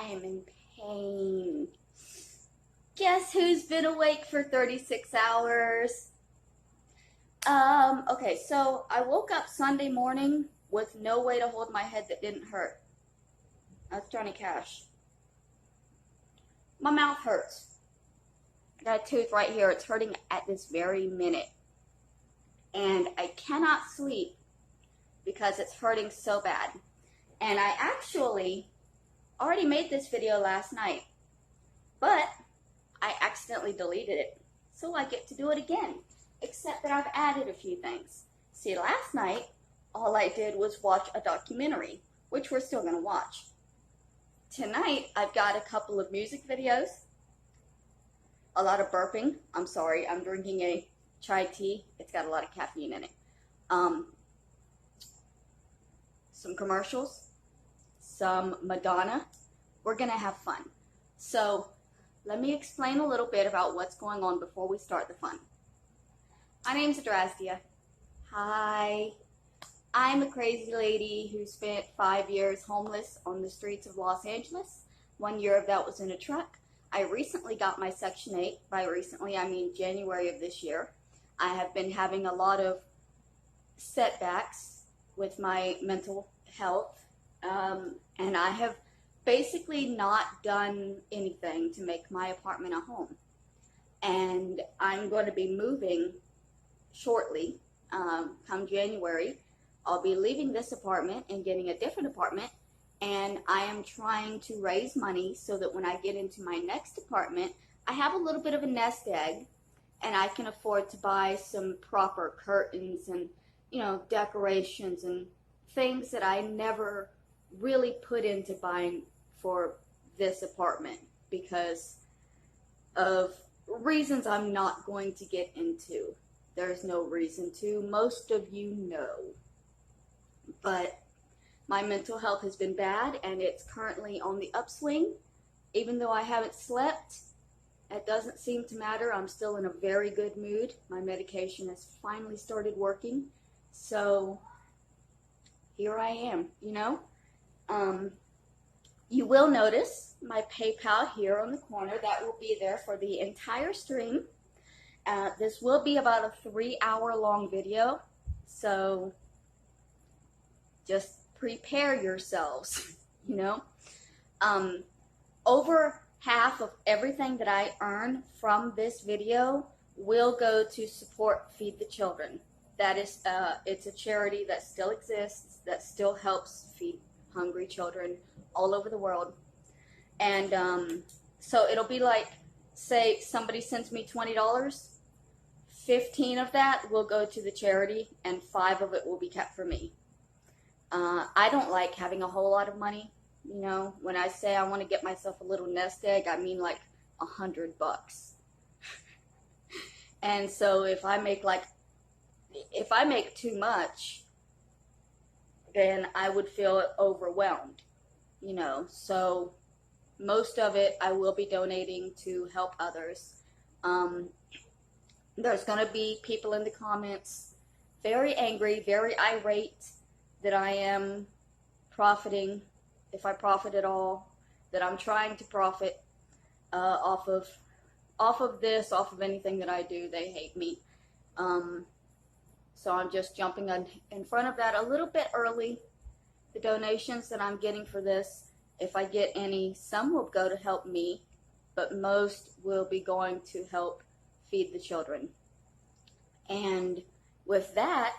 am in pain. Guess who's been awake for 36 hours? Okay, so I woke up Sunday morning with no way to hold my head that didn't hurt. That's Johnny Cash. My mouth hurts. I got a tooth right here. It's hurting at this very minute. And I cannot sleep because it's hurting so bad. And I actually already made this video last night, but I accidentally deleted it. So I get to do it again, except that I've added a few things. See, last night, all I did was watch a documentary, which we're still gonna watch. Tonight, I've got a couple of music videos, a lot of burping. I'm sorry, I'm drinking a chai tea. It's got a lot of caffeine in it. Some commercials, some Madonna. We're gonna have fun. So let me explain a little bit about what's going on before we start the fun. My name's Adrasdea. Hi. I'm a crazy lady who spent 5 years homeless on the streets of Los Angeles. 1 year of that was in a truck. I recently got my Section 8. By recently, I mean January of this year. I have been having a lot of setbacks with my mental health, and I have basically not done anything to make my apartment a home. And I'm going to be moving shortly, come January. I'll be leaving this apartment and getting a different apartment, and I am trying to raise money so that when I get into my next apartment, I have a little bit of a nest egg, and I can afford to buy some proper curtains and, you know, decorations and things that I never really put into buying for this apartment because of reasons I'm not going to get into. There's no reason to. Most of you know. But my mental health has been bad, and it's currently on the upswing. Even though I haven't slept, it doesn't seem to matter. I'm still in a very good mood. My medication has finally started working. So here I am, you know. You will notice my PayPal here on the corner. That will be there for the entire stream. This will be about a 3-hour long video. So just prepare yourselves, you know. Over half of everything that I earn from this video will go to support Feed the Children. That is, it's a charity that still exists, that still helps feed hungry children all over the world. And so it'll be like, say somebody sends me $20, 15 of that will go to the charity and 5 of it will be kept for me. I don't like having a whole lot of money. You know, when I say I want to get myself a little nest egg, I mean like $100. And so if I make too much, then I would feel overwhelmed, you know. So most of it I will be donating to help others. There's going to be people in the comments very angry, very irate that I am profiting, if I profit at all, that I'm trying to profit off of this, off of anything that I do. They hate me. So I'm just jumping in front of that a little bit early. The donations that I'm getting for this, if I get any, some will go to help me, but most will be going to help feed the children. And with that,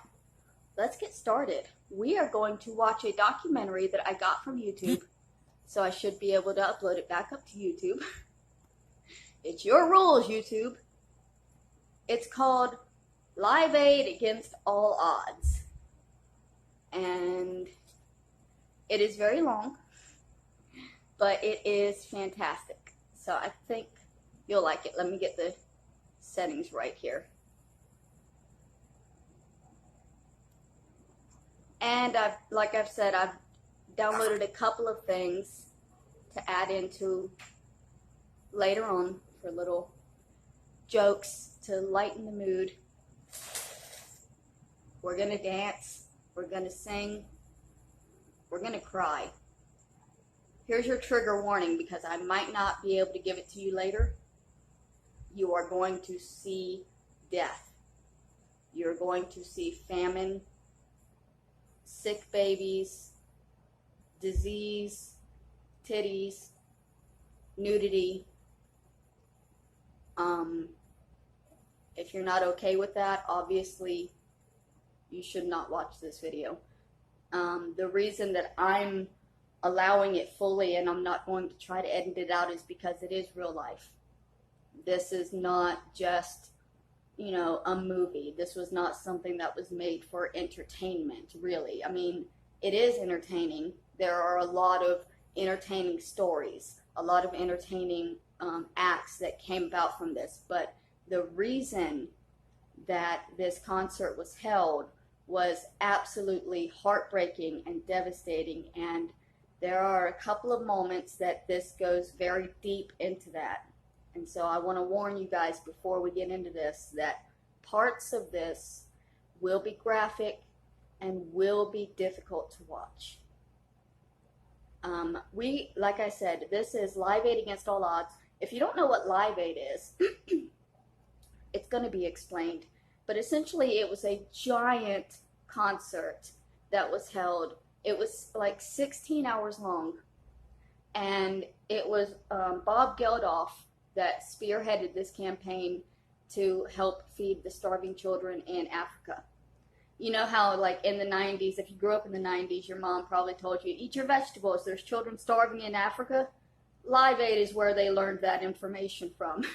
let's get started. We are going to watch a documentary that I got from YouTube, so I should be able to upload it back up to YouTube. It's your rules, YouTube. It's called Live Aid Against All Odds. And it is very long, but it is fantastic. So I think you'll like it. Let me get the settings right here. And like I've said, I've downloaded a couple of things to add into later on for little jokes to lighten the mood. We're going to dance. We're going to sing. We're going to cry. here's your trigger warning, because I might not be able to give it to you later. You are going to see death. You're going to see famine, sick babies, disease, titties, nudity. If you're not okay with that, obviously you should not watch this video. The reason that I'm allowing it fully and I'm not going to try to edit it out is because it is real life. This is not just, you know, a movie. This was not something that was made for entertainment, really. I mean, it is entertaining. There are a lot of entertaining stories, a lot of entertaining acts that came about from this, but the reason that this concert was held was absolutely heartbreaking and devastating, and there are a couple of moments that this goes very deep into that. And so I want to warn you guys before we get into this that parts of this will be graphic and will be difficult to watch. Like I said, this is Live Aid Against All Odds. If you don't know what Live Aid is, it's going to be explained. But essentially, it was a giant concert that was held. It was like 16 hours long. And it was Bob Geldof that spearheaded this campaign to help feed the starving children in Africa. You know how, like, in the 90s, if you grew up in the 90s, your mom probably told you, eat your vegetables, there's children starving in Africa. Live Aid is where they learned that information from.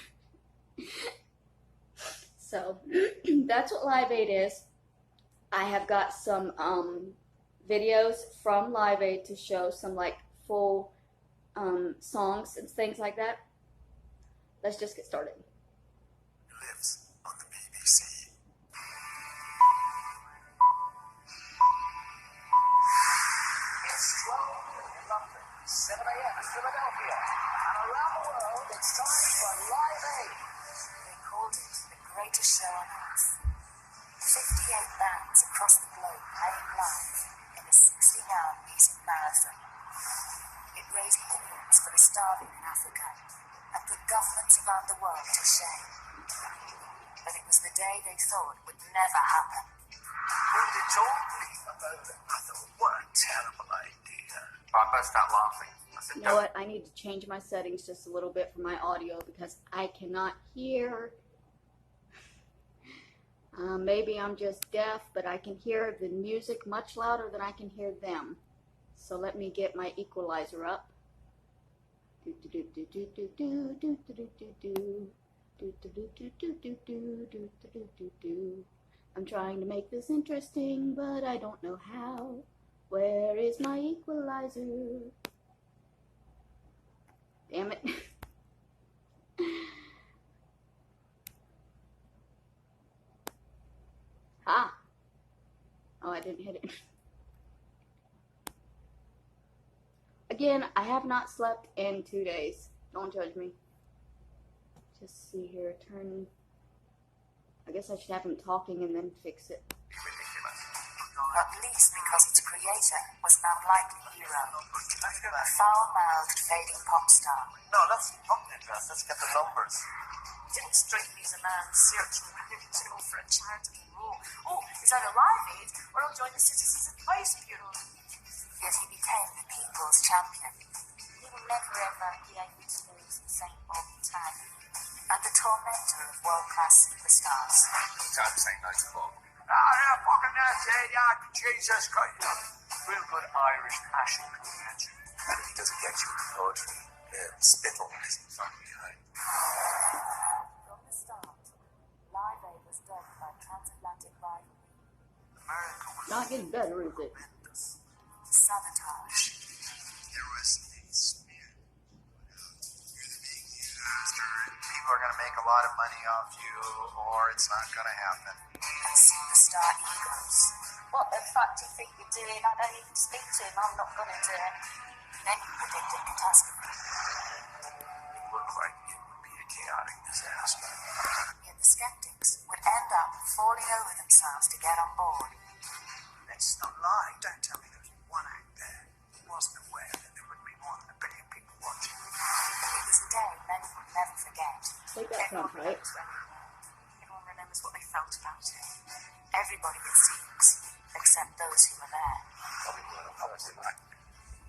So, that's what Live Aid is. I have got some videos from Live Aid to show some, like, full songs and things like that. Let's just get started. Lives on the BBC. It's 12 in London, 7 a.m. in Philadelphia, and around the world it's time for Live Aid. They called it the greatest show on earth. 58 bands across the globe playing live in a 16-hour music marathon. It raised millions for the starving in Africa and put governments around the world to shame. But it was the day they thought would never happen. When they told me about it, I thought, what a terrible idea. I burst out laughing. I said, You know what? I need to change my settings just a little bit for my audio because I cannot hear. Maybe I'm just deaf, but I can hear the music much louder than I can hear them. So let me get my equalizer up. I'm trying to make this interesting, but I don't know how. Where is my equalizer? Damn it. Ah. Oh, I didn't hit it. Again, I have not slept in 2 days. Don't judge me. Just see here, turn. I guess I should have him talking and then fix it. At least because its creator was an unlikely hero. A foul-mouthed, fading pop star. No, that's not the address. Let's get the numbers. It didn't strike me as a man searching to go for a charitable role. Oh, he's either Live Aid or he'll join the Citizens Advice Bureau. Yet he became the people's champion. He will never ever be able to lose the same Bob tag. And the tormentor of world-class superstars. Time saying no to Bob. Yeah, fucking that's it. Yeah, Jesus Christ. Real good Irish passion, can you imagine? And if he doesn't get you with poetry, spittle isn't far behind. From the start, Live Aid was dubbed by transatlantic rivalry. America was Not getting better, is it? tremendous. Sabotage. Terrorists smear. You're the big news. People are going to make a lot of money off you, or it's not going to happen. And superstar egos. What the fuck do you think you're doing? I don't even speak to him. I'm not going to do it. Many predicted catastrophe. It looked like it would be a chaotic disaster. Yet the skeptics would end up falling over themselves to get on board. Let's not lie. Don't tell me there's one out there who wasn't aware that there would be more than a bit sounds right. Everyone remembers what they felt about it. Everybody, it seems, except those who were there.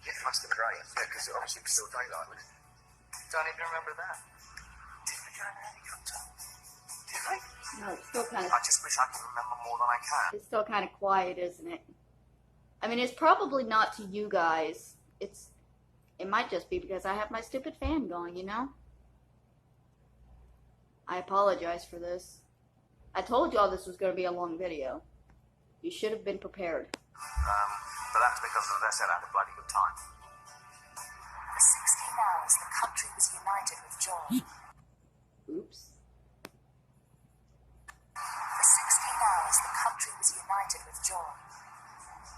Yeah, it must have been great. Yeah, because obviously it was still daylight, wasn't it? Don't even remember that. Didn't we go in a helicopter? Did they? No, it's still kind of I just wish I could remember more than I can. it's still kind of quiet, isn't it? I mean, it's probably not to you guys. It might just be because I have my stupid fan going, you know? I apologize for this. I told y'all this was going to be a long video. You should have been prepared. But that's because, as I said, I had a bloody good time. For 16 hours, the country was united with joy. Oops. For 16 hours, the country was united with joy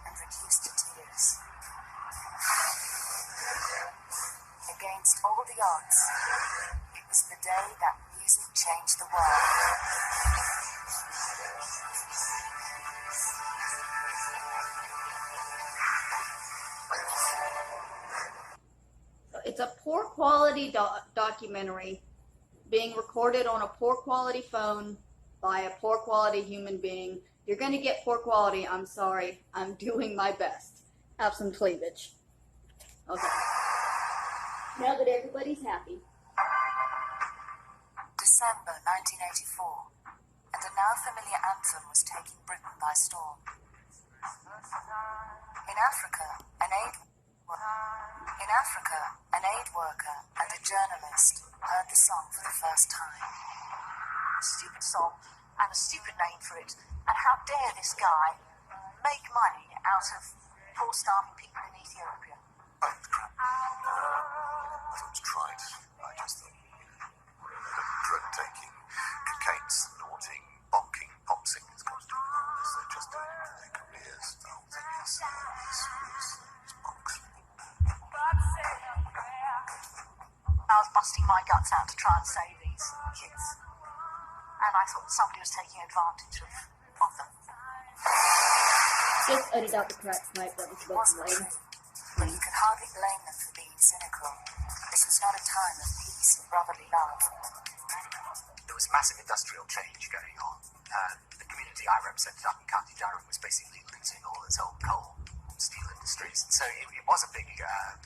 and reduced to tears. Against all the odds, it was the day that music changed the world. It's a poor quality documentary being recorded on a poor quality phone by a poor quality human being. You're going to get poor quality. I'm sorry. I'm doing my best. Have some cleavage. Okay. Now that everybody's happy. December 1984, and a now familiar anthem was taking Britain by storm. In Africa, an aid worker and a journalist heard the song for the first time. A stupid song and a stupid name for it. And how dare this guy make money out of poor starving people in Ethiopia? Oh, crap. I thought it was tried. I just thought, drug-taking, cocaine snorting, bonking pop singers got to do all this. They're just doing it for their careers. The whole thing is monks. I was busting my guts out to try and save these kids. And I thought somebody was taking advantage of them. Just edit out the crack pipe that was It about to wasn't rain. true, but you could hardly blame them for being cynical. This was not a time of peace and brotherly love. There was massive industrial change going on. The community I represented up in County Durham was basically losing all its old coal and steel industries. And so it was a big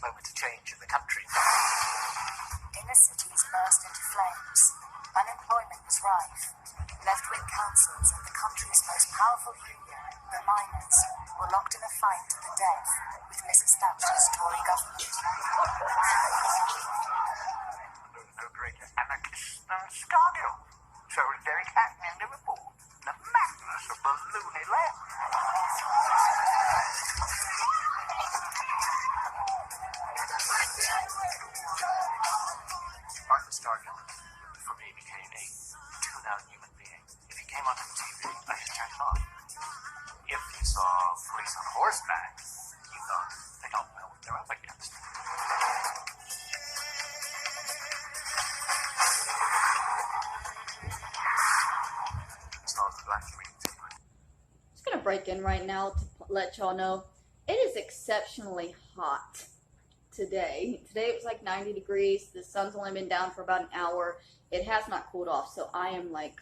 moment of change in the country. Inner cities burst into flames. Unemployment was rife. Left-wing councils and the country's most powerful union, the miners, were locked in a fight to the death with Mrs. Thatcher's Tory government. No greater anarchist than Scargill. So Derek Hackney in Liverpool. The madness of the loony left. Arthur Scargill, for me, became a tuned-out human being. If he came onto TV, I just turned him on. If you saw police on horseback, you thought, they don't know what they're up against. It's not the black community. Just gonna break in right now to let y'all know it is exceptionally hot today. Today it was like 90 degrees. The sun's only been down for about an hour. It has not cooled off, so I am like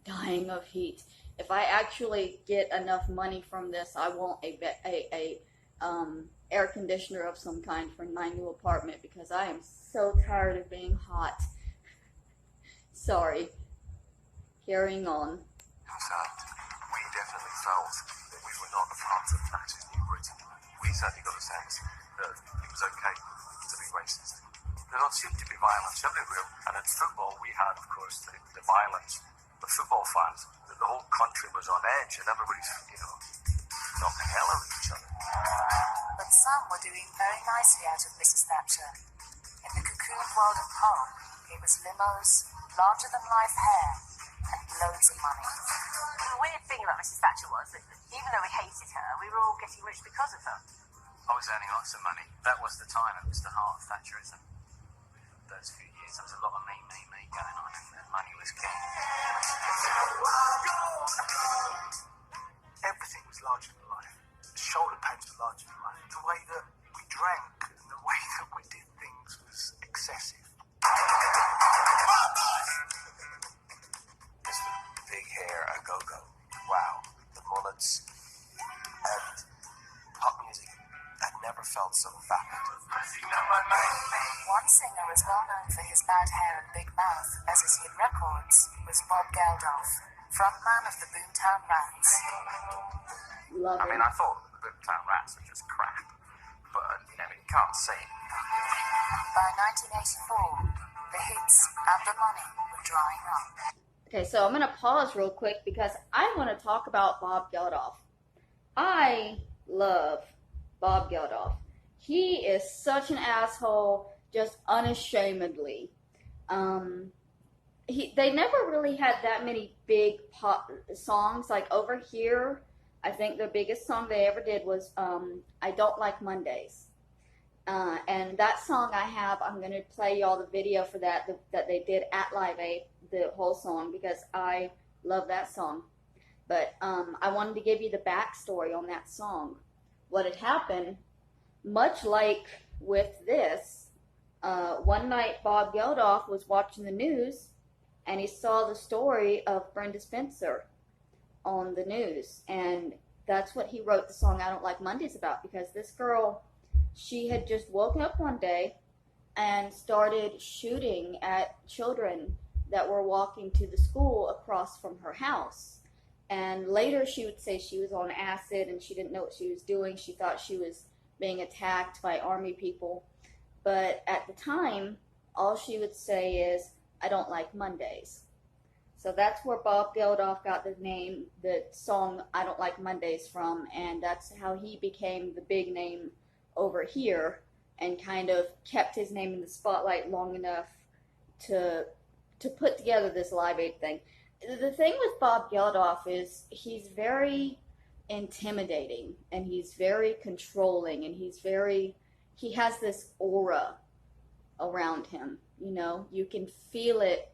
dying of heat. If I actually get enough money from this, I want a air conditioner of some kind for my new apartment because I am so tired of being hot. Sorry. Carrying on. In fact, we definitely felt that we were not a part of Thatcher's New Britain. We certainly got a sense that it was okay to be racist. There don't seem to be violence everywhere. And in football, we had, of course, the violence. The football fans, the whole country was on edge and everybody's, knocking hell out of each other. But some were doing very nicely out of Mrs. Thatcher. In the cocooned world of pop, it was limos, larger-than-life hair, and loads of money. The weird thing about Mrs. Thatcher was that even though we hated her, we were all getting rich because of her. I was earning lots of money. That was the time. It was the heart of Thatcherism. Those few years, there was a lot of me going on, and money was king. Everything was larger than life. The shoulder pads were larger than life. The way that we drank and the way that we did things was excessive. never felt so vapid. One singer as well known for his bad hair and big mouth as his hit records was Bob Geldof, frontman of the Boomtown Rats. Love I it. mean, I thought the Boomtown Rats were just crap, but, you know, you can't sing. By 1984, the hits and the money were drying up. Okay, so I'm going to pause real quick because I want to talk about Bob Geldof. I love Bob Geldof. He is such an asshole, just unashamedly. They never really had that many big pop songs. Like Over Here, I think the biggest song they ever did was I Don't Like Mondays. And that song I have, I'm going to play y'all the video for that they did at Live Aid, the whole song, because I love that song. But I wanted to give you the backstory on that song. What had happened, much like with this, one night Bob Geldof was watching the news and he saw the story of Brenda Spencer on the news. And that's what he wrote the song I Don't Like Mondays about, because this girl, she had just woken up one day and started shooting at children that were walking to the school across from her house. And later she would say she was on acid and she didn't know what she was doing. She thought she was being attacked by army people. But at the time, all she would say is, I don't like Mondays. So that's where Bob Geldof got the name, the song I Don't Like Mondays from. And that's how he became the big name Over Here and kind of kept his name in the spotlight long enough to put together this Live Aid thing. The thing with Bob Geldof is he's very intimidating and he's very controlling and he has this aura around him, you know, you can feel it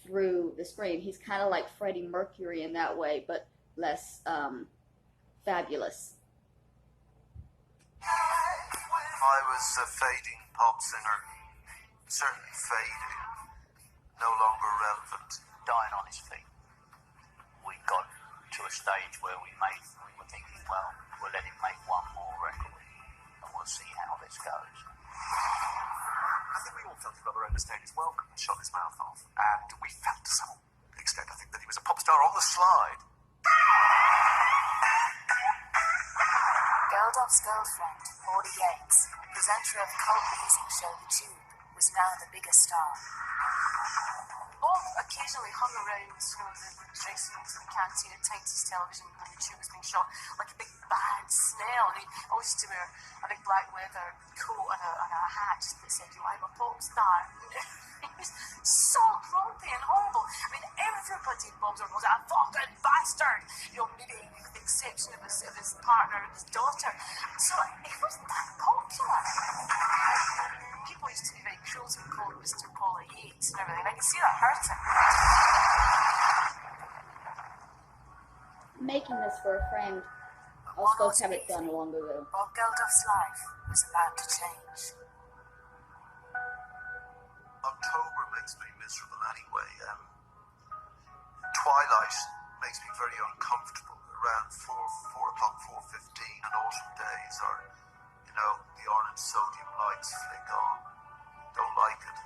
through the screen. He's kind of like Freddie Mercury in that way, but less fabulous. I was a fading pop singer, certainly fading, no longer relevant. Dying on his feet. We got to a stage where we were thinking, well, we'll let him make one more record and we'll see how this goes. I think we all felt his brother overstayed his welcome and shut his mouth off. And we felt to some extent, I think, that he was a pop star on the slide. Geldof's girlfriend, Maudie Yates, presenter of cult music show The Tube, was now the biggest star. Bob occasionally hung around, you know, the dressing rooms and the canteen at times his television when the tube was being shot, like a big bad smell. And he always used to wear a big black leather coat and a hat that said, you know, I'm a pop star. He was so grumpy and horrible. I mean, everybody in Bob's world was a fucking bastard. You know, maybe with the exception of his partner and his daughter. So he wasn't that popular. People used to be very cruel to him, called Mr. Paula Yates and everything. I can see that hurting. Making this for a friend. I was supposed to have it done long ago. Bob Geldof's life was about to change. October makes me miserable anyway. Twilight makes me very uncomfortable. Around 4 o'clock, 4:15 on autumn days, or, you know, the orange sodium lights flick on. Don't like it.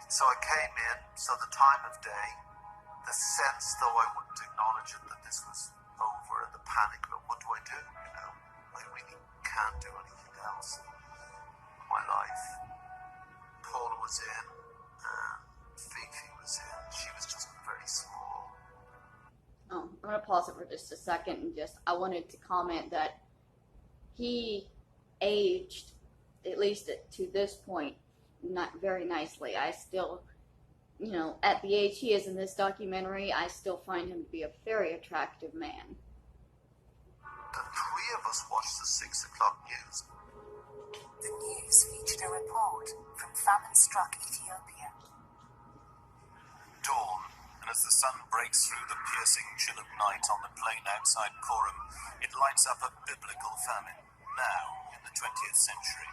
So I came in, so the time of day, the sense, though I wouldn't acknowledge it, that this was over, and the panic, but what do I do, you know? I really can't do anything else in my life. Paula was in, Fifi was in, she was just very small. Oh, I'm going to pause it for just a second and I wanted to comment that he aged, at least to this point, not very nicely. I still, you know, at the age he is in this documentary, I still find him to be a very attractive man. The three of us watched the 6 o'clock news. The news featured a report from famine-struck Ethiopia. Dawn, and as the sun breaks through the piercing chill of night on the plain outside Coram, it lights up a biblical famine, now in the 20th century.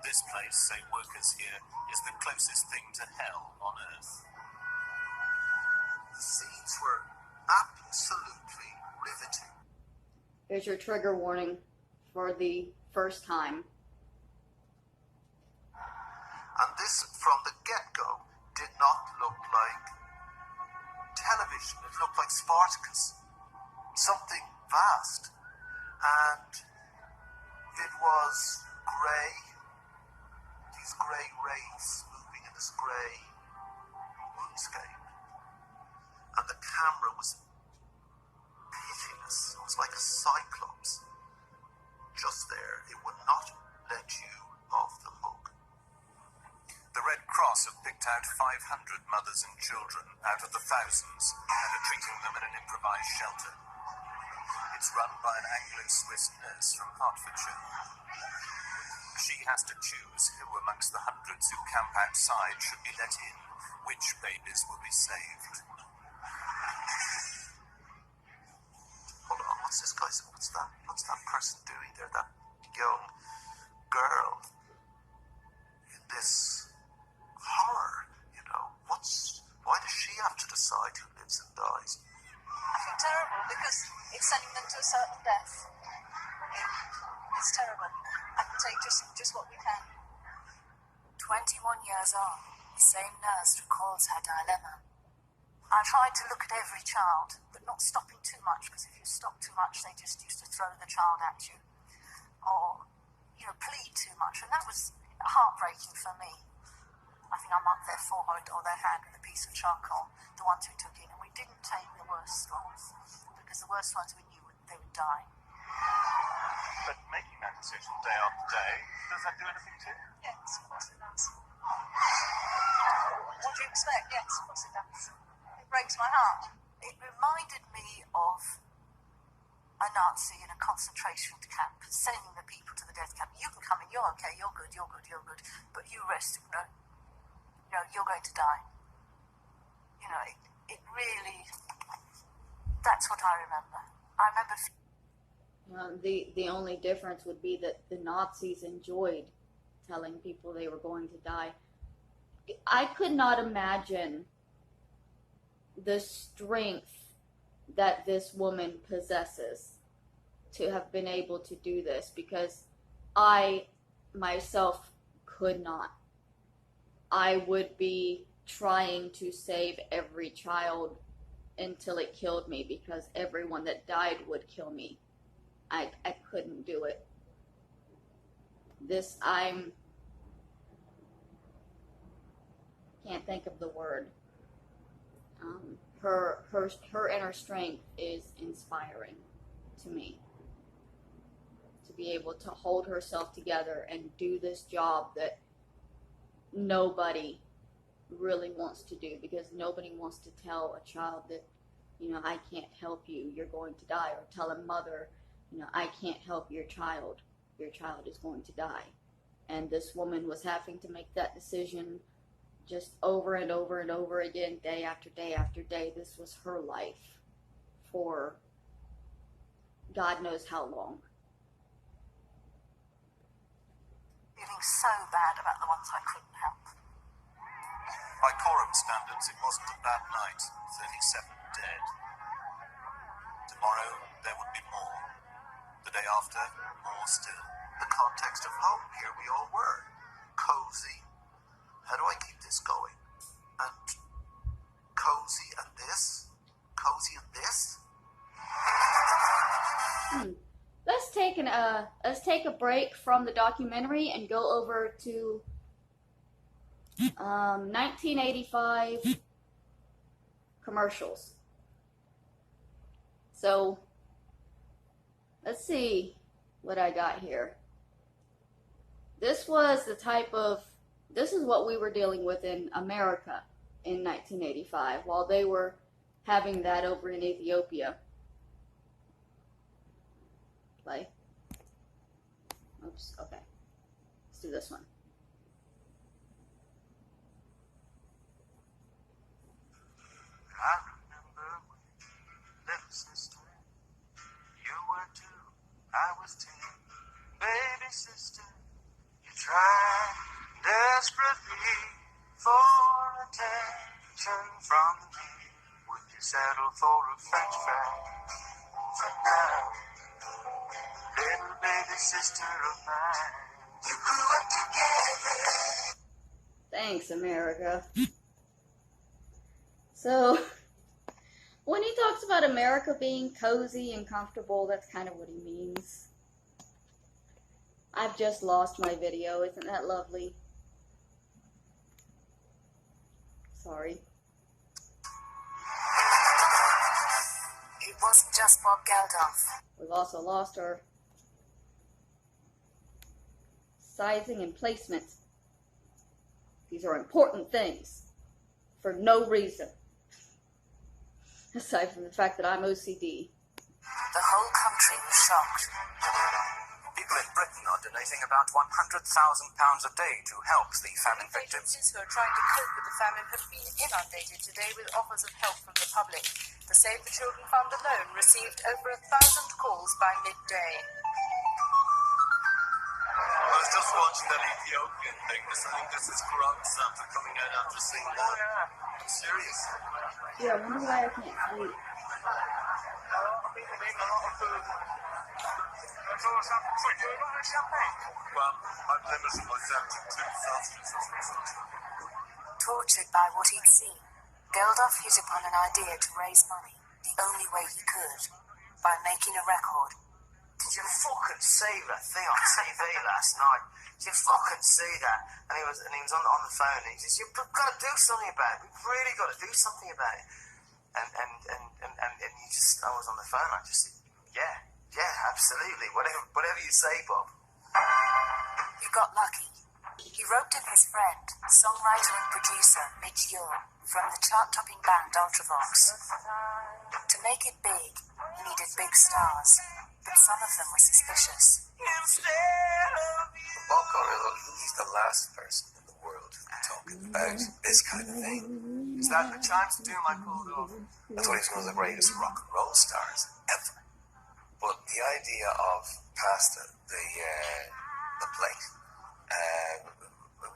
This place, say workers here, is the closest thing to hell on earth. The scenes were absolutely riveting. Here's your trigger warning for the first time. And this, from the get-go, did not look like television. It looked like Spartacus. Something vast. And it was grey. These grey rays moving in this grey moonscape. And the camera was pitiless. It was like a cyclops. Just there. It would not let you off the hook. The Red Cross have picked out 500 mothers and children out of the thousands and are treating them in an improvised shelter. It's run by an Anglo-Swiss nurse from Hertfordshire. She has to choose who amongst the hundreds who camp outside should be let in, which babies will be saved. Hold on, what's this guy? What's that person doing there? That young girl in this horror, you know? Why does she have to decide who lives and dies? I feel terrible because it's sending them to a certain death. It's terrible. I can take just what we can. 21 years on, the same nurse recalls her dilemma. I tried to look at every child, but not stopping too much, because if you stop too much, they just used to throw the child at you. Or, plead too much, and that was heartbreaking for me. I think I marked their forehead or their hand with a piece of charcoal, the ones we took in, and we didn't take the worst ones, because the worst ones we knew they would die. But making that decision day after day, does that do anything to you? Yes, of course it does. What do you expect? Yes, of course it does. It breaks my heart. It reminded me of a Nazi in a concentration camp, sending the people to the death camp. You can come in, you're okay, you're good, but you rest, you're going to die. It really, that's what I remember. I remember... The only difference would be that the Nazis enjoyed telling people they were going to die. I could not imagine the strength that this woman possesses to have been able to do this, because I myself could not. I would be trying to save every child until it killed me, because everyone that died would kill me. I couldn't do it. Can't think of the word. Her inner strength is inspiring to me. To be able to hold herself together and do this job that nobody really wants to do, because nobody wants to tell a child that, I can't help you, you're going to die, or tell a mother, I can't help your child is going to die. And this woman was having to make that decision just over and over and over again, day after day after day. This was her life for God knows how long. Feeling so bad about the ones I couldn't help. By Coram standards, it wasn't a bad night. 37 dead. Tomorrow, there would be more. The day after, more still. The context of home, here we all were. Cozy. How do I keep this going? And cozy and this? Cozy and this? Let's take a break from the documentary and go over to 1985 commercials. So let's see what I got here. This is what we were dealing with in America in 1985 while they were having that over in Ethiopia. Play. Oops, okay. Let's do this one. I remember when, little sister, you were 2, I was 10. Baby sister, you tried desperately for attention from me. Would you settle for a French fry? For now, sister of mine. You grew up together. Thanks, America. So, when he talks about America being cozy and comfortable, that's kind of what he means. I've just lost my video. Isn't that lovely? Sorry. It wasn't just Bob Geldof. We've also lost our sizing and placement. These are important things for no reason. Aside from the fact that I'm OCD. The whole country was shocked. People in Britain are donating about £100,000 a day to help the famine victims. Agencies who are trying to cope with the famine have been inundated today with offers of help from the public. The Save the Children Fund alone received over 1,000 calls by midday. I was just watching that Ethiopian thing. I think this is grunts after coming out after seeing that. I'm serious. Yeah, I wonder why I can't sleep. Well, I'm limiting myself to 2 sausages or something. Tortured by what he'd seen, Geldof hit upon an idea to raise money the only way he could, by making a record. Did you fucking see that thing on TV last night? Did you fucking see that? And he was on the phone and he says, "You've got to do something about it. We've really got to do something about it." And he just, I was on the phone. I just said, "Yeah, absolutely. Whatever you say, Bob." He got lucky. He roped in his friend, songwriter and producer Mitch Ure, from the chart-topping band Ultravox. To make it big, he needed big stars, but some of them were suspicious. Bob Costello, he's the last person in the world talking about this kind of thing. Is that the chance to do my pulled off? I thought he was one of the greatest rock and roll stars ever. But the idea of past the plate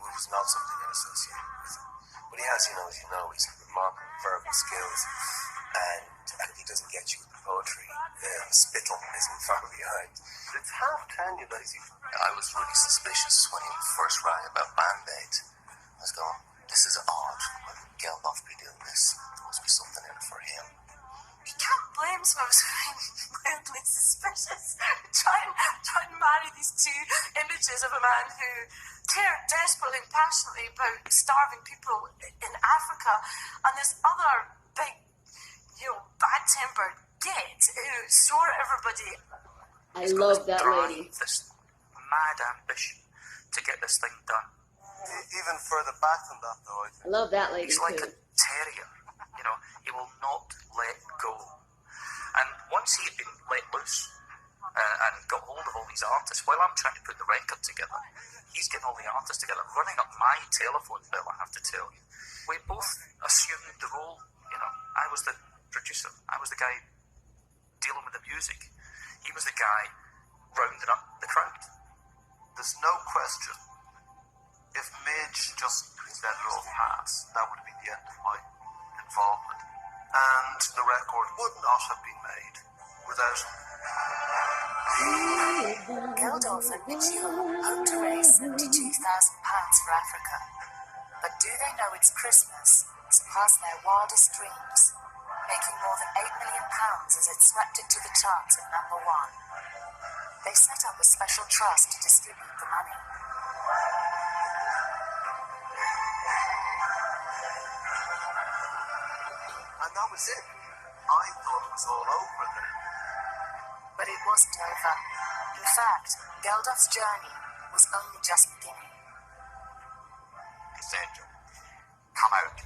was not something I associated with him. But he has, as you know, he's remarkable verbal skills, and he doesn't get you with the poetry. Spittle isn't far behind. It's 10:30, you lazy. I was really suspicious when he first rang about Band Aid. I was going, this is odd. Would Geldof be doing this? There must be something in it for him. You can't blame someone who's mildly suspicious. Try and marry these two images of a man who cared desperately and passionately about starving people in Africa, and this other big, bad-tempered git who swore at everybody. I love that lady. This mad ambition to get this thing done. Even further back than that, though, I think. I love that lady He's like too. a terrier. He will not let go. And once he had been let loose and got hold of all these artists, while I'm trying to put the record together, he's getting all the artists together, running up my telephone bill, I have to tell you. We both assumed the role. I was the producer. I was the guy dealing with the music. He was the guy rounding up the crowd. There's no question. If Midge just let it all pass, that would have been the end of my involvement. And the record would not have been made without him. Geldof and Mitch Ure hope to raise £72,000 for Africa. But do they know it's Christmas, surpass their wildest dreams, making more than £8 million as it swept into the charts at #1. They set up a special trust to distribute the money. And that was it. I thought it was all over then. But it wasn't over. In fact, Geldof's journey was only just beginning. He said, come out.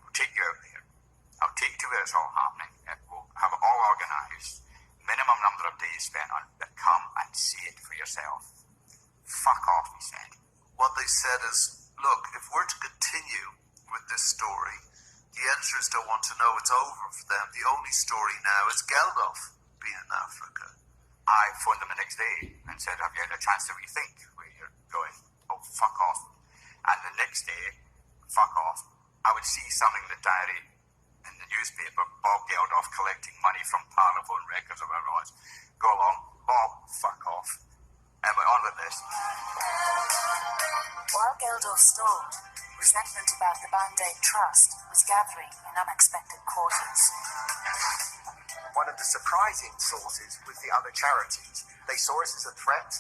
I'll take you out there. I'll take you to where it's all happening. We'll have it all organised. Minimum number of days spent on it, but come and see it for yourself. Fuck off, he said. What they said is, look, if we're to continue with this story, the editors don't want to know it's over for them. The only story now is Geldof being in Africa. I phoned them the next day and said, have you had a chance to rethink where you're going? Oh, fuck off. And the next day, fuck off, I would see something in the diary, in the newspaper, Bob Geldof collecting money from Parlophone Records or whatever it was. Go along, Bob, fuck off. Anyway, on with this. While Geldorf stalled, resentment about the Band-Aid Trust was gathering in unexpected quarters. One of the surprising sources was the other charities. They saw us as a threat.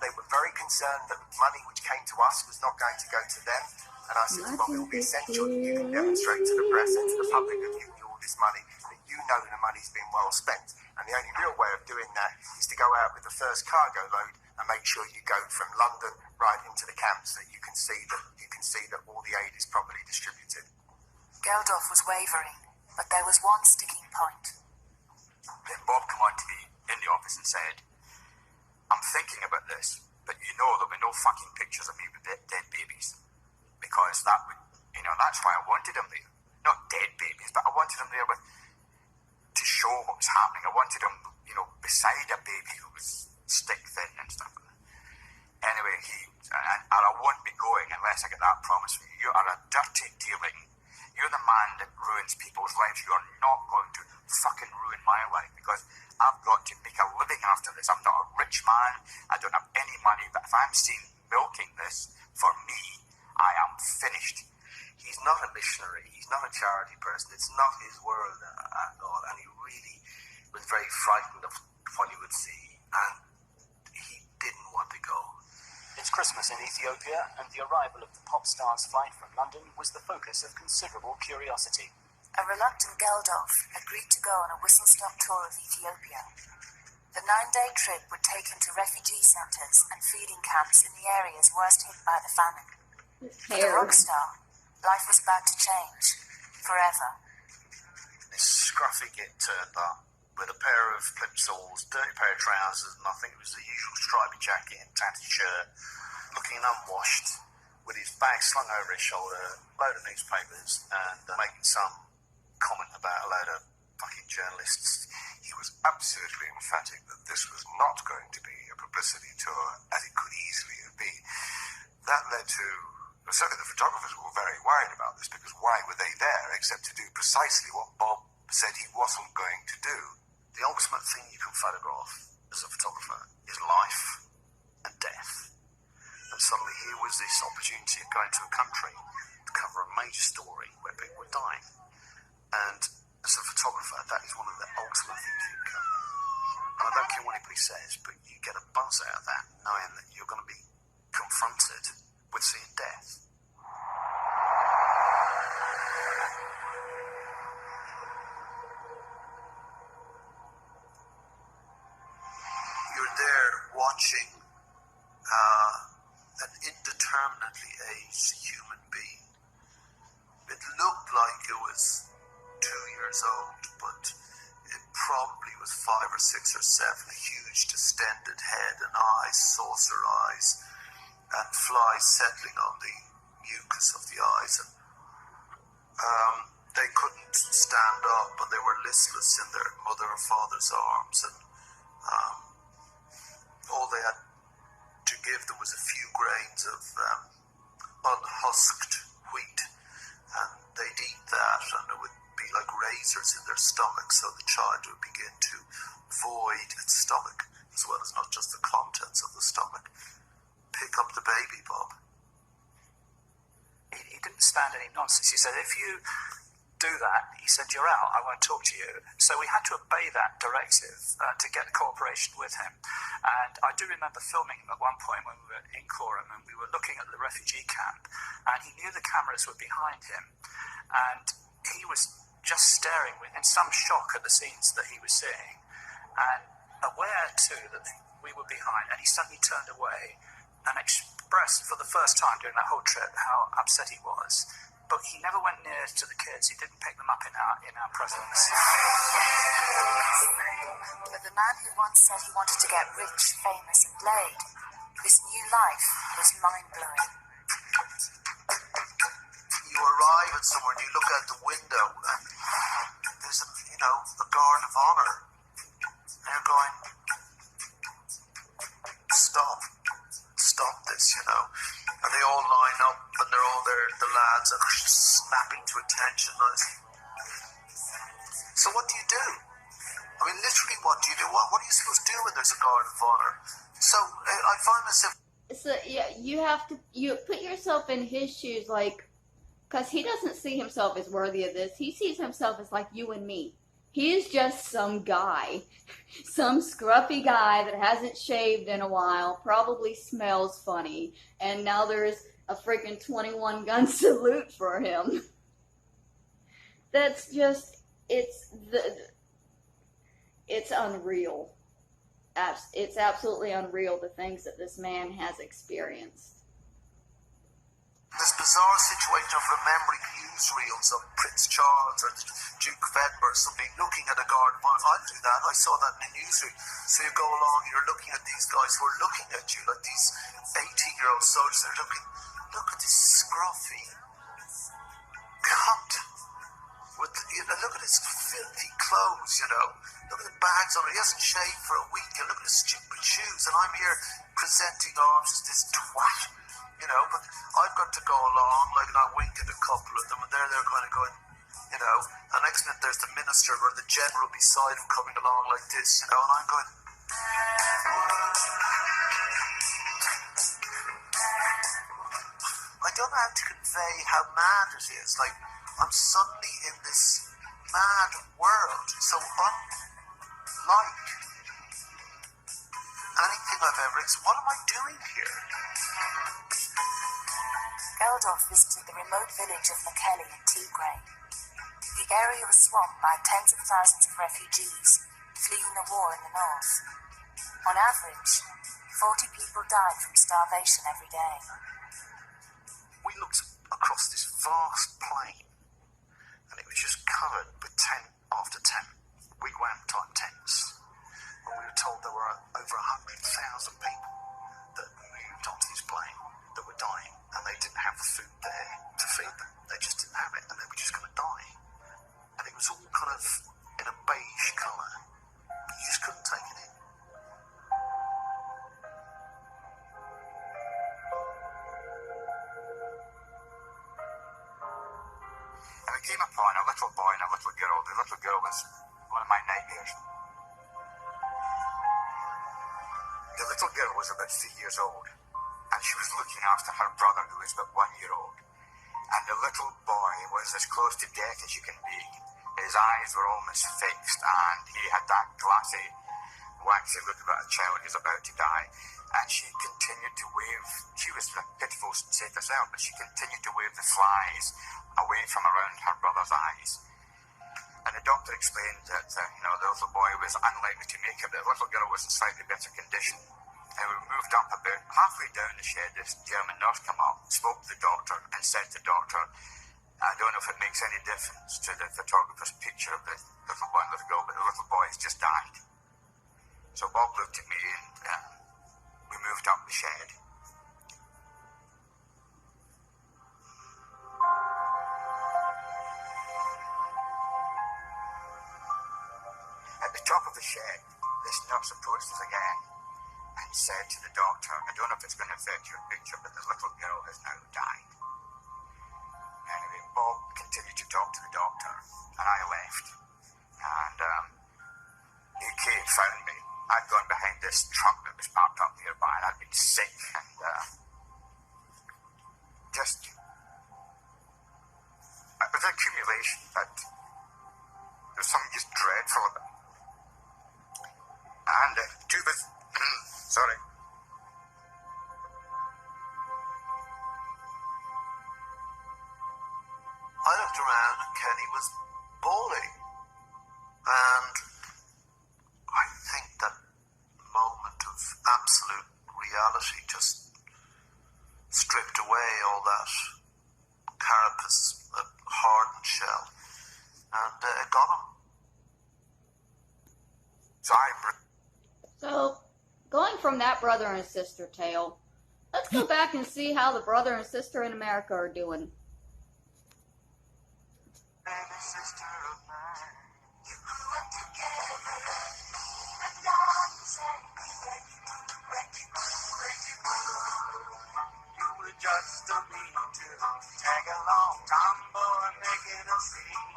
They were very concerned that money which came to us was not going to go to them. And I said, well, it will be essential that you can demonstrate to the press and to the public who've given you all this money that you know the money's been well spent. And the only real way of doing that is to go out with the first cargo load and make sure you go from London right into the camps, so you can see that all the aid is properly distributed. Geldorf was wavering, but there was one sticking point. Then Bob came on to me in the office and said, I'm thinking about this, but you know there'll be no fucking pictures of me with dead babies. Because that would, that's why I wanted him there. Not dead babies, but I wanted him there to show what was happening. I wanted him, beside a baby who was stick thin and stuff like that. Anyway, and I won't be going unless I get that promise from you. You are a dirty dealing. You're the man that ruins people's lives. You are not going to fucking ruin my life, because I've got to make a living after this. I'm not a rich man. I don't have any money, but if I'm seen milking this for me, I am finished. He's not a missionary. He's not a charity person. It's not his world at all. And he really was very frightened of what he would see. And he didn't want to go. It's Christmas in Ethiopia, and the arrival of the pop star's flight from London was the focus of considerable curiosity. A reluctant Geldorf agreed to go on a whistle-stop tour of Ethiopia. The 9-day trip would take him to refugee centres and feeding camps in the areas worst hit by the famine. For the rock star, life was about to change forever. This scruffy git turned up with a pair of plimsolls, dirty pair of trousers, and I think it was the usual stripy jacket and tatty shirt, looking unwashed, with his bag slung over his shoulder, a load of newspapers, and making some comment about a load of fucking journalists. He was absolutely emphatic that this was not going to be a publicity tour, as it could easily have been. That led to... Certainly the photographers were very worried about this, because why were they there except to do precisely what Bob said he wasn't going to do? The ultimate thing you can photograph as a photographer is life and death. And suddenly here was this opportunity of going to a country to cover a major story where people were dying. And as a photographer, that is one of the ultimate things you can cover. And I don't care what anybody says, but you get a buzz out of that, knowing that you're going to be confronted with seeing death. You're there watching an indeterminately aged human being. It looked like it was 2 years old, but it probably was 5 or 6 or 7. A huge distended head and eyes, saucer eyes, and flies settling on the mucus of the eyes. And they couldn't stand up, and they were listless in their mother or father's arms. And all they had to give them was a few grains of unhusked wheat, and they'd eat that, and it would be like razors in their stomach, so the child would begin to void its stomach, as well as not just the contents of the stomach. Pick up the baby, Bob. He didn't stand any nonsense. He said, if you do that, he said, you're out, I won't talk to you. So we had to obey that directive to get cooperation with him. And I do remember filming him at one point when we were in Coram, and we were looking at the refugee camp, and he knew the cameras were behind him, and he was just staring in some shock at the scenes that he was seeing, and aware too that we were behind, and he suddenly turned away and expressed for the first time during that whole trip how upset he was. But he never went near to the kids. He didn't pick them up in our presence. But the man who once said he wanted to get rich, famous, and laid, this new life was mind-blowing. You arrive at somewhere and you look out the window and there's a guard of honor. And you're going, stop this, And they all line up and they're all there, the lads are snapping to attention. So what do you do? I mean, literally, what do you do? What are you supposed to do when there's a guard of honor. So I find myself. So yeah, you put yourself in his shoes, like, because he doesn't see himself as worthy of this. He sees himself as like you and me. He is just some guy, some scruffy guy that hasn't shaved in a while, probably smells funny, and now there's a freaking 21 gun salute for him. That's just, it's unreal. It's absolutely unreal, the things that this man has experienced. This bizarre situation of remembering newsreels of Prince Charles or the Duke of Edinburgh, somebody looking at a guard of honor. I do that. I saw that in a newsreel. So you go along, you're looking at these guys who are looking at you like these 18-year-old soldiers. They're looking, look at this scruffy cunt. Look at his filthy clothes, Look at the bags on it. He hasn't shaved for a week. And look at his stupid shoes. And I'm here presenting arms as this twat. But I've got to go along, and I wink at a couple of them, and they're kind of going, and next minute there's the minister or the general beside him coming along like this, and I'm going, I don't know how to convey how mad it is. Like, I'm suddenly in this mad world, so unlike anything I've ever experienced. What am I doing here? Geldolf visited the remote village of Makelly in Tigray. The area was swamped by tens of thousands of refugees fleeing the war in the north. On average, 40 people died from starvation every day. We looked across this vast plain, and it was just covered with tent after tent, wigwam-type tents. And we were told there were over 100,000 people that moved onto this plain that were dying, and they didn't have the food there to feed them. They just didn't have it, and they were just going to die. And it was all kind of in a beige colour. You just couldn't take it in. And we came upon a little boy and a little girl. The little girl was one of my nightmares. The little girl was about 3 years old, and she was looking after her brother, who was about 1 year old. And the little boy was as close to death as you can be. His eyes were almost fixed, and he had that glassy, waxy look about a child who's about to die. And she continued to wave. She was pitiful to say herself, but she continued to wave the flies away from around her brother's eyes. And the doctor explained that, the little boy was unlikely to make it, but the little girl was in slightly better condition. And we moved up about halfway down the shed. This German nurse came up, spoke to the doctor, and said to the doctor, I don't know if it makes any difference to the photographer's picture of the little boy and little girl, but the little boy has just died. So Bob looked at me, and we moved up the shed. At the top of the shed, this nurse approached us again and said to the doctor, I don't know if it's going to affect your picture, but the little girl has now died. Anyway, Bob continued to talk to the doctor, and I left. And he came, found me. I'd gone behind this truck that was parked up nearby, and I'd been sick, and just it was an accumulation, but there was something just dreadful about it. And two was sorry. I looked around and Kenny was bawling. And I think that moment of absolute reality just stripped away all that carapace, that hardened shell, and it got him. So, going from that brother and sister tale, let's go back and see how the brother and sister in America are doing. Just a mean to tag along, tomboy making a scene.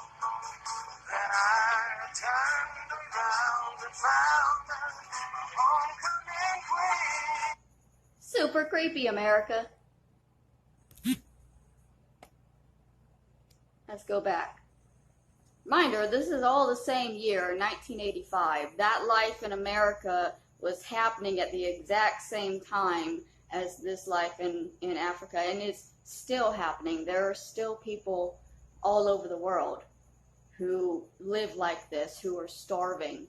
Then I turned around and found that super creepy, America. Let's go back. Reminder, this is all the same year, 1985. That life in America was happening at the exact same time as this life in Africa, and it's still happening. There are still people all over the world who live like this, who are starving,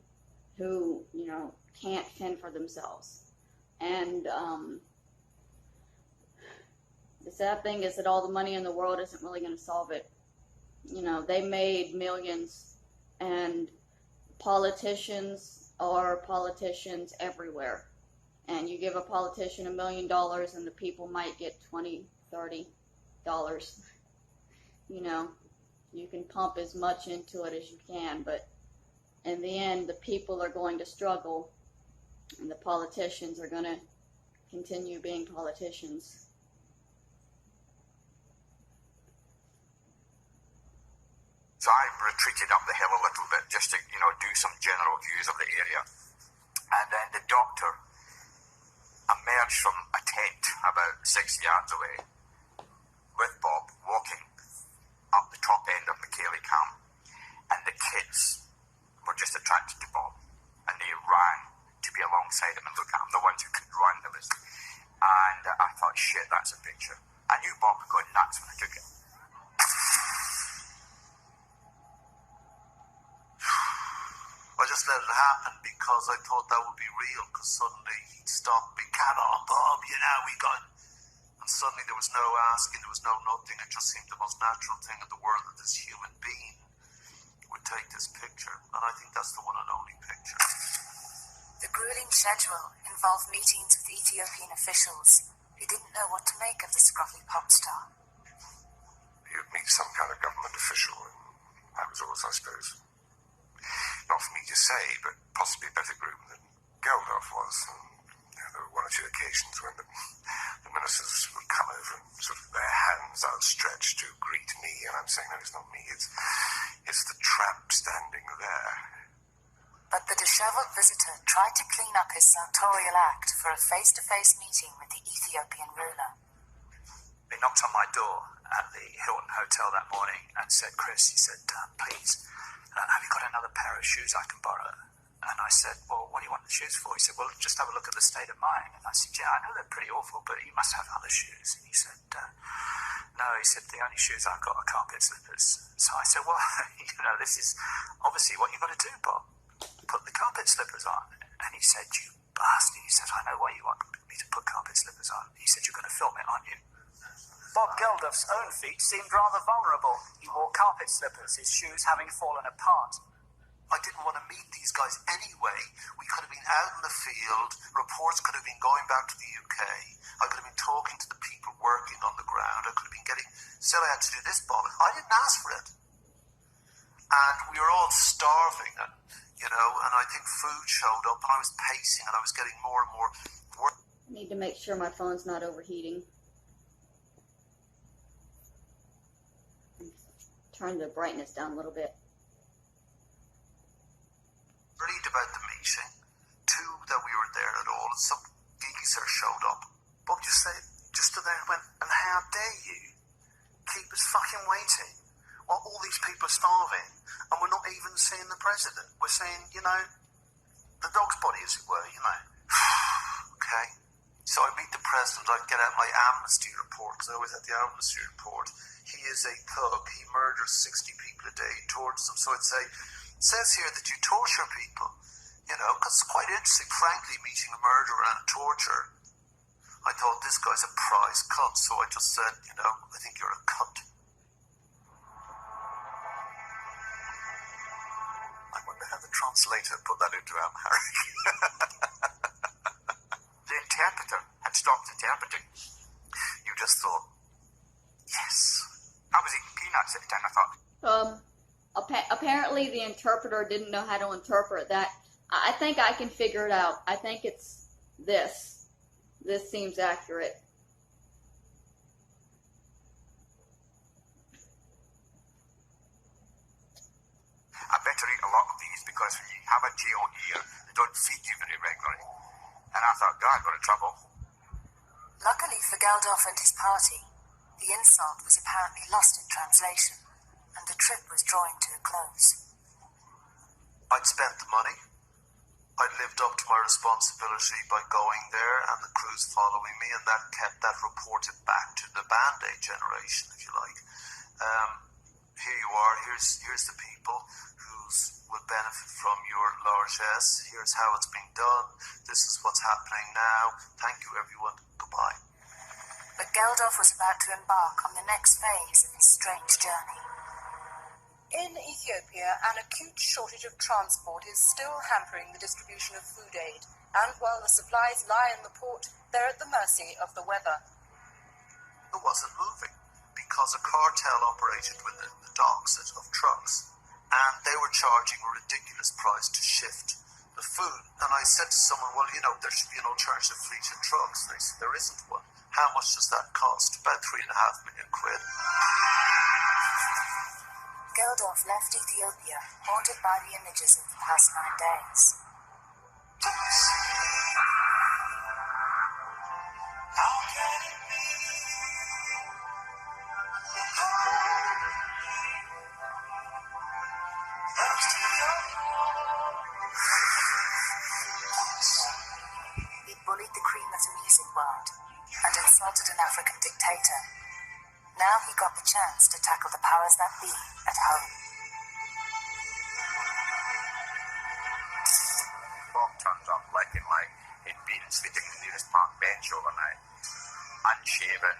who, you know, can't fend for themselves. And the sad thing is that all the money in the world isn't really going to solve it. You know, they made millions, and politicians are politicians everywhere. And you give a politician $1 million and the people might get $20, $30. You know, you can pump as much into it as you can, but in the end, the people are going to struggle, and the politicians are going to continue being politicians. So I retreated up the hill a little bit just to, you know, do some general views of the area. And then the doctor emerged from a tent about 6 yards away with Bob walking up the top end of McKaylee Camp. And the kids were just attracted to Bob. And they ran to be alongside him and look at him, the ones who could run. And I thought, shit, that's a picture. I knew Bob would go nuts when I took it. I just let it happen because I thought that would be real, because suddenly he'd stop me, come on, Bob, you know, we got... And suddenly there was no asking, there was no nothing. It just seemed the most natural thing in the world that this human being would take this picture. And I think that's the one and only picture. The grueling schedule involved meetings with Ethiopian officials who didn't know what to make of the scruffy pop star. You'd meet some kind of government official, and that was all, I suppose. Not for me to say, but possibly better groomed than Geldof was. And, you know, there were one or two occasions when the ministers would come over and sort of their hands outstretched to greet me, and I'm saying, no, it's not me, it's the tramp standing there. But the disheveled visitor tried to clean up his sartorial act for a face-to-face meeting with the Ethiopian ruler. They knocked on my door at the Hilton Hotel that morning and said, Chris, he said, please, have you got another pair of shoes I can borrow? And I said, well, what do you want the shoes for? He said, well, just have a look at the state of mine. And I said, yeah, I know they're pretty awful, but you must have other shoes. And he said, no, he said, the only shoes I've got are carpet slippers. So I said, well, you know, this is obviously what you've got to do, Bob. Put the carpet slippers on. And he said, you bastard. He said, I know why you want me to put carpet slippers on. He said, you're going to film it, aren't you? Bob Geldof's own feet seemed rather vulnerable. He wore carpet slippers, his shoes having fallen apart. I didn't want to meet these guys anyway. We could have been out in the field, reports could have been going back to the UK, I could have been talking to the people working on the ground, I could have been getting... Still, I had to do this bollocks. I didn't ask for it. And we were all starving, and, you know, and I think food showed up, and I was pacing, and I was getting more and more... I need to make sure my phone's not overheating. Turn the brightness down a little bit. Worried about the meeting. Two, that we were there at all, and some geezer showed up. Bob just stood there and went, and how dare you keep us fucking waiting while all these people are starving, and we're not even seeing the president. We're seeing, you know, the dog's body, as it were, you know. Okay. So I meet the president, I get out my amnesty report, because I always had the amnesty report. He is a thug, he murders 60 people a day, he tortures them. So I'd say, it says here that you torture people, you know, because it's quite interesting, frankly, meeting a murderer and a torturer. I thought, this guy's a prize cunt, so I just said, you know, I think you're a cunt. I wonder how the translator put that into Amharic. The interpreter had stopped interpreting. You just thought, yes. I was eating peanuts at the time, I thought. Apparently the interpreter didn't know how to interpret that. I think I can figure it out. I think it's this. This seems accurate. I better eat a lot of these because when you have a jail here, they don't feed you very regularly. And I thought, God, what a trouble. Luckily for Geldof and his party, the insult was apparently lost in translation, and the trip was drawing to a close. I'd spent the money. I'd lived up to my responsibility by going there and the crews following me, and that kept that reported back to the Band-Aid generation, if you like. Here you are. Here's the people who will benefit from your largesse. Here's how it's being done. This is what's happening now. Thank you, everyone. Goodbye. But Geldof was about to embark on the next phase of his strange journey. In Ethiopia, an acute shortage of transport is still hampering the distribution of food aid, and while the supplies lie in the port, they're at the mercy of the weather. It wasn't moving because a cartel operated within the docks of trucks, and they were charging a ridiculous price to shift the food. And I said to someone, well, there should be an alternative fleet of trucks. And they said, there isn't one. How much does that cost? About £3.5 million. Geldof left Ethiopia, haunted by the images of the past 9 days. He bullied the cream of the music world and insulted an African dictator. Now he got the chance to tackle the powers that be at home. Bob turns up looking like he'd been sleeping in the nearest park bench overnight. Unshaven,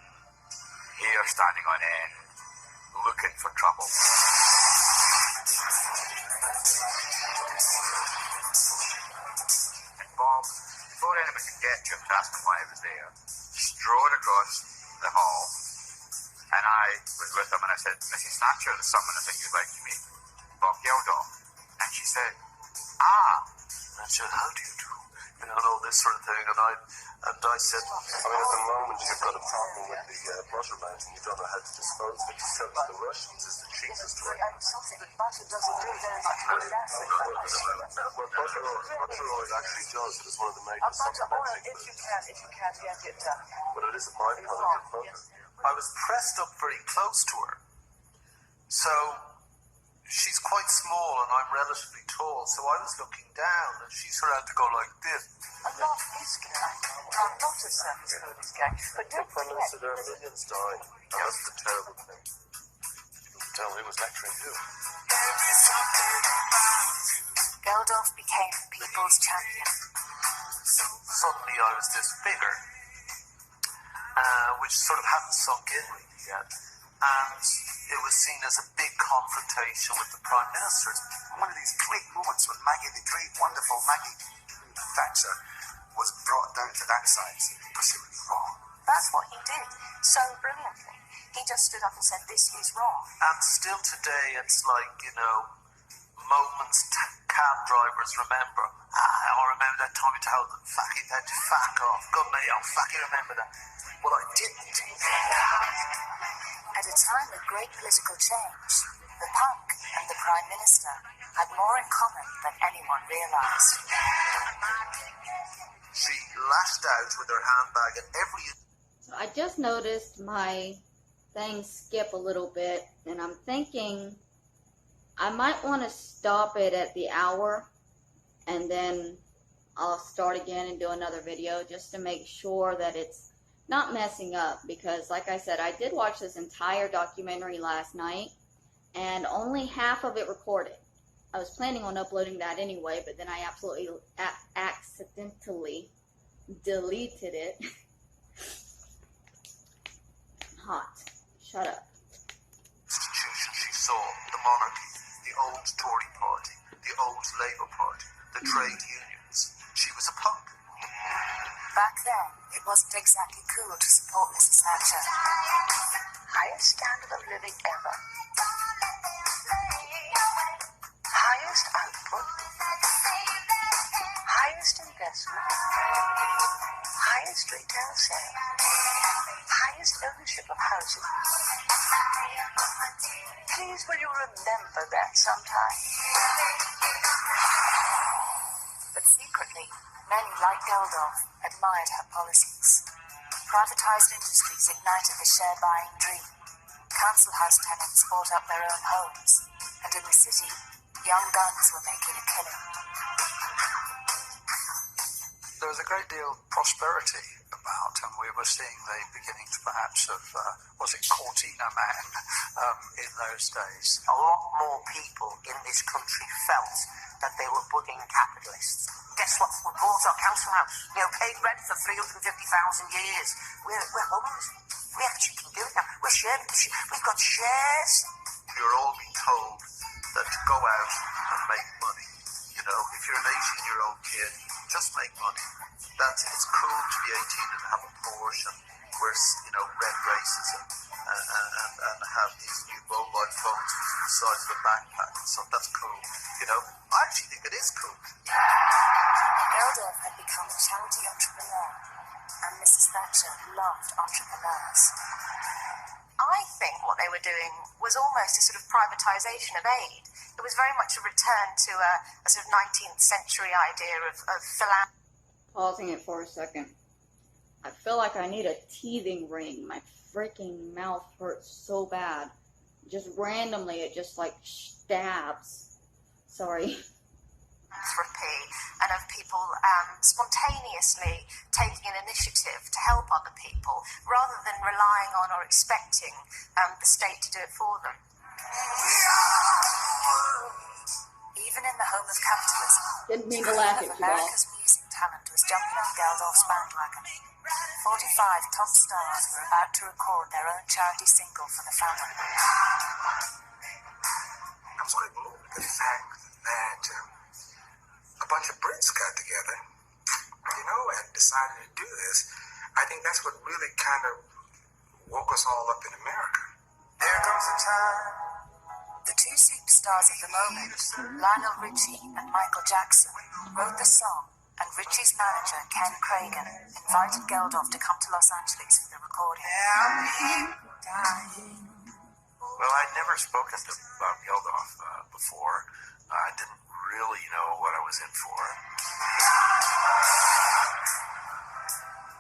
hair standing on end, looking for trouble. And Bob, before anyone could get to him to ask him why he was there, strode across the hall, and I was with him, and I said, Mrs. Thatcher, there's someone I think you'd like to meet, Bob Geldof. And she said, And I said, how do you do? And all this sort of thing. And I said, I mean, at the moment you've got a problem with the butter mountain. You don't know how to dispose of it. To sell to the Russians is the cheapest way. Something that butter doesn't do very much good acid. Well, butter oil actually does. It is one of the major supplementing If you can get it done. but it is a byproduct of butter. I was pressed up very close to her. So she's quite small and I'm relatively tall, so I was looking down and she sort of had to go like this. A lot is going. A lot of surface food is going. But don't Prime forget, Minister, there are millions dying. That's the terrible thing. Tell me, was lecturing you? Geldof became the people's champion. Suddenly I was this figure, which sort of hadn't sunk in really yet. And it was seen as a big confrontation with the Prime Minister. one of these great moments when Maggie, the great, wonderful Maggie Thatcher, was brought down to that size because she was wrong. That's what he did so brilliantly. He just stood up and said, this is wrong. And still today, it's like, moments cab drivers remember. I remember that time you told them, fuck off. God, mate, I'll fucking remember that. Well, I didn't. At a time of great political change, the punk and the Prime Minister had more in common than anyone realised. She lashed out with her handbag and every... So I just noticed my thing skip a little bit, and I'm thinking I might want to stop it at the hour, and then I'll start again and do another video just to make sure that it's not messing up, because like I said, I did watch this entire documentary last night and only half of it recorded. I was planning on uploading that anyway, but then I absolutely accidentally deleted it. Hot. Shut up. Institution she saw, the monarchy, the old Tory party, the old Labour party, the trade unions. She was a punk. Back then, it wasn't exactly cool to support Mrs. Thatcher. highest standard of living ever. Highest output. Highest investment. Highest retail sale. Highest ownership of houses. Please will you remember that sometime? But secretly, many like Geldof admired her policies. Privatised industries ignited the share-buying dream. Council house tenants bought up their own homes, and in the city, young guns were making a killing. There was a great deal of prosperity about, and we were seeing the beginnings perhaps of, was it Cortina Man in those days? A lot more people in this country felt that they were budding capitalists. Guess what? We bought our council house. Paid rent for 350,000 years. We're homeless. We actually can do it now. We're sharing. We've got shares. You're all being told that to go out and make money. If you're an 18-year-old kid, just make money. It's cool to be 18 and have a Porsche and wear, red races and have these new mobile phones the size of a backpack and stuff. That's cool. I actually think it is cool. Geldolf had become a charity entrepreneur, and Mrs. Thatcher loved entrepreneurs. I think what they were doing was almost a sort of privatisation of aid. It was very much a return to a sort of 19th century idea of philanthropy. Pausing it for a second. I feel like I need a teething ring. My freaking mouth hurts so bad. Just randomly, it just stabs. Sorry. And of people spontaneously taking an initiative to help other people rather than relying on or expecting the state to do it for them. Even in the home of capitalism, didn't mean to laugh at you all. America's music talent was jumping on Geldolf's bandwagon. 45 top stars were about to record their own charity single for the family. I was quite moved at the fact that a bunch of Brits got together, and decided to do this. I think that's what really kind of woke us all up in America. There comes a time. The two superstars of the moment, Lionel Richie and Michael Jackson, wrote the song, and Richie's manager, Ken Cragen, invited Geldolf to come to Los Angeles for the recording. Well, I'd never spoken to Bob Geldolf before. I didn't really know what I was in for.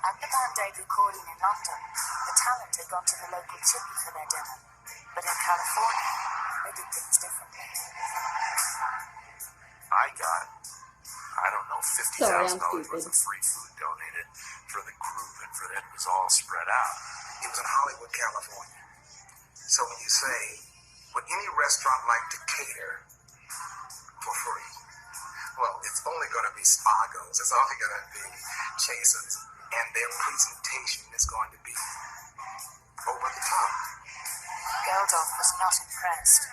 At the Band Aid recording in London, the talent had gone to the local chippy for their dinner. But in California, they did things differently. I got, $50,000 worth of free food donated for the group, and for it was all spread out. It was in Hollywood, California. So when you say, would any restaurant like to cater for free? Well, it's only going to be Spagos. It's only going to be Chases. And their presentation is going to be over the top. Geldolf was not impressed.